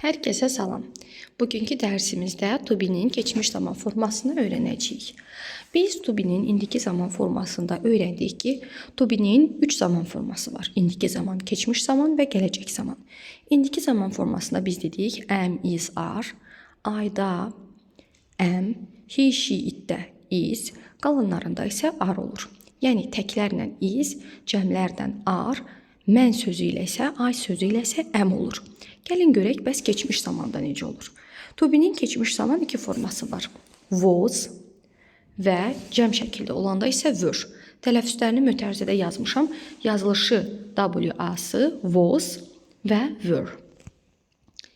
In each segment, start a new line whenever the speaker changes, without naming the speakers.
Herkese salam. Bugünkü dərsimizdə to be'nin keçmiş zaman formasını öyrənəcəyik. Biz to be'nin indiki zaman formasında öyrəndik ki, to be'nin 3 zaman forması var. İndiki zaman, keçmiş zaman və gələcək zaman. İndiki zaman formasında biz dedik am, is, are, I'da am, he, she, itdə is, qalanlarında isə are olur. Yəni təklərlə is, cəmlərdən are, mən sözü ilə isə, I sözü ilə isə am olur. Gəlin görək, bəs keçmiş zamanda necə olur? To be'nin keçmiş zaman iki forması var. Was və cəm şəkildə olanda isə were. Tələffüzlərini mötərizədə yazmışam. Yazılışı W-A-sı, was və were.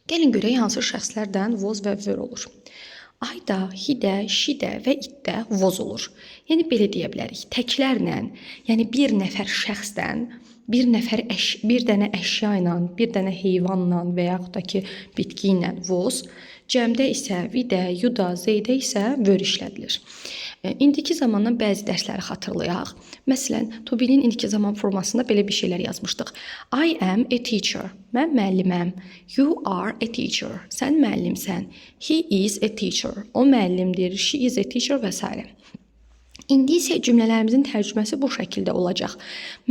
Gəlin görək, hansı şəxslərdən was və were olur. I'da, he'də, she'də və itdə was olur. Yəni belə deyə bilərik. Təklərlə, yəni bir nəfər şəxsdən, bir dənə əşya ilə, bir dənə heyvanla və yaxud da ki, bitki ilə was, cəmdə isə vidə, yuda, zeydə isə were işlədilir. İndiki zamandan bəzi dərsləri xatırlayaq. Məsələn, to be'nin indiki zaman formasında belə bir şeylər yazmışdıq. I am a teacher. Mən müəlliməm. You are a teacher. Sən müəllimsən. He is a teacher. O müəllimdir. She is a teacher və s. İndi isə cümlələrimizin tərcüməsi bu şəkildə olacaq.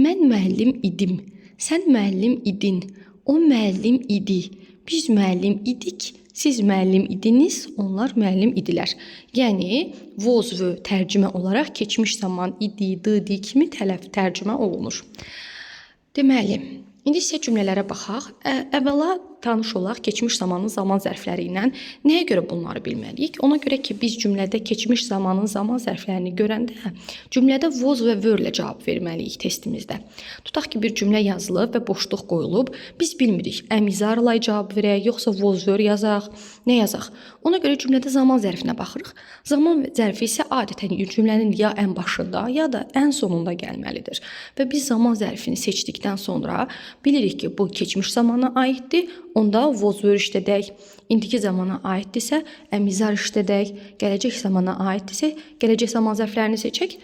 Mən müəllim idim. Sən müəllim idin. O müəllim idi. Biz müəllim idik. Siz müəllim idiniz. Onlar müəllim idilər. Yəni, was və tərcümə olaraq keçmiş zaman idi, idi kimi tərcümə olunur. Deməli, indi isə cümlələrə baxaq. Əvvəla tanış olaq keçmiş zamanın zaman zərfləri ilə. Nəyə görə bunları bilməliyik? Ona görə ki, biz cümlədə keçmiş zamanın zaman zərflərini görəndə cümlədə was və were ilə cavab verməliyik testimizdə. Tutaq ki, bir cümlə yazılıb və boşluq qoyulub. Biz bilmirik, əmizarla cavab verək, yoxsa was were yazaq, nə yazaq? Ona görə cümlədə zaman zərfinə baxırıq. Zaman zərfi isə adətən cümlənin ya ən başında, ya da ən sonunda gəlməlidir. Və biz zaman zərfini seçdikdən sonra bilirik ki, bu keçmiş zamana aiddir. Onda was were işlədək, indiki zamana aiddirsə, əmizar işlədək, gələcək zamana aiddirsə, gələcək zaman zərflərini seçək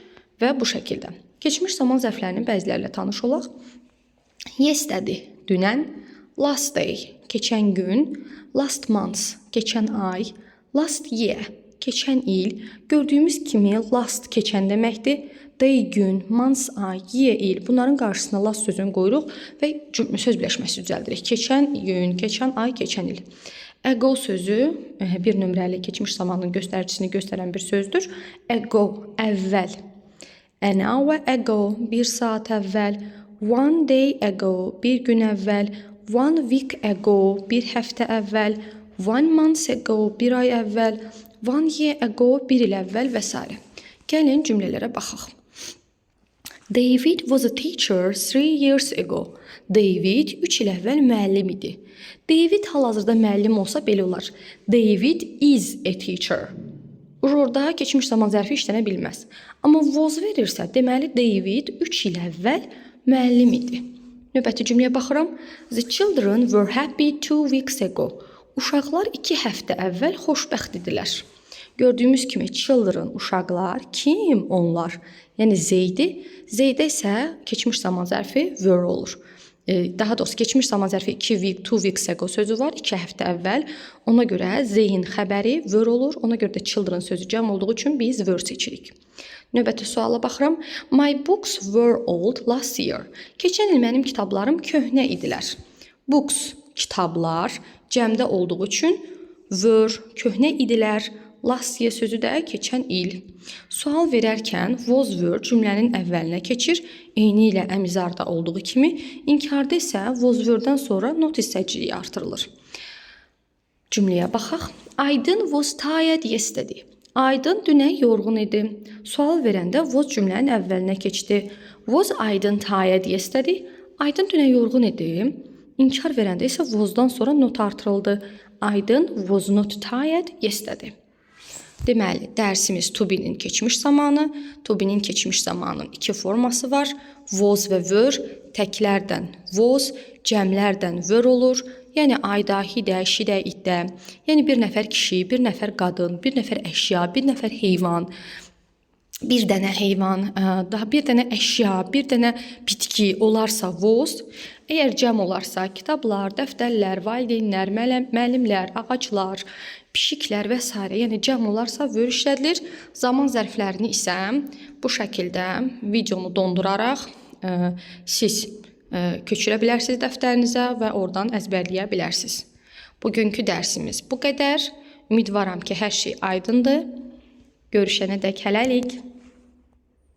və bu şəkildə. Keçmiş zaman zərflərinin bəzilərlə tanış olaq. Yesterday, dünən, last day, keçən gün, last month, keçən ay, last year, keçən il. Gördüyümüz kimi last keçən deməkdir. Day, gün, months, ay, year, il. Bunların qarşısına last sözünü qoyuruq və söz birləşməsi düzəldirik. Keçən gün, keçən ay, keçən il. Ago sözü bir nömrəli keçmiş zamanın göstəricisini göstərən bir sözdür. Ago, əvvəl. An hour ago, bir saat əvvəl. One day ago, bir gün əvvəl. One week ago, bir həftə əvvəl. One month ago, bir ay əvvəl. One year ago, bir il əvvəl və s. Gəlin cümlələrə baxaq. David was a teacher 3 years ago. David 3 il əvvəl müəllim idi. David hal-hazırda müəllim olsa belə olar. David is a teacher. Orada keçmiş zaman zərfi işlənə bilməz. Amma was verirsə, deməli David 3 il əvvəl müəllim idi. Növbəti cümləyə baxıram. The children were happy 2 weeks ago. Uşaqlar 2 həftə əvvəl xoşbəxt idilər. Gördüyümüz kimi children, uşaqlar, kim? Onlar. Yəni Zeydi. Zeydə isə keçmiş zaman zərfi were olur. Daha doğrusu keçmiş zaman zərfi 2 weeks ago sözü var, 2 həftə əvvəl. Ona görə Zeyin xəbəri were olur. Ona görə də children sözü cəm olduğu üçün biz were seçirik. Növbəti suala baxıram. My books were old last year. Keçən il mənim kitablarım köhnə idilər. Books, kitablar, cəmdə olduğu üçün were, köhnə idilər. Last year sözü də keçən il. Sual verərkən was were cümlənin əvvəlinə keçir. Eyni ilə əmizarda olduğu kimi, inkarda isə was were-dən sonra not hissəciliyi artırılır. Cümləyə baxaq. Aydın was tired yesterday. Aydın dünən yorğun idi. Sual verəndə was cümlənin əvvəlinə keçdi. Was Aydın tired yesterday? Aydın dünən yorğun idi. İnkar verəndə isə was-dan sonra not artırıldı. Aydın was not tired yesterday. Deməli, dərsimiz to be'nin keçmiş zamanı. To be'nin keçmiş zamanının iki forması var. Was və were, təklərdən was, cəmlərdən were olur. Yəni ayda, hidə, şidə, itdə. Yəni bir nəfər kişi, bir nəfər qadın, bir nəfər əşya, bir nəfər heyvan. bir dənə heyvan, daha bir dənə əşya, bir dənə bitki olarsa voz, əgər cəm olarsa kitablar, dəftərlər, valideynlər, müəllimlər, ağaclar, pişiklər və s. yəni cəm olarsa vör işlədilir. Zaman zərflərini isə bu şəkildə videonu donduraraq siz köçürə bilərsiniz dəftərinizə və oradan əzbərləyə bilərsiniz. Bugünkü dərsimiz bu qədər. Ümidvaram ki, hər şey aydındır. Görüşənədək hələlik.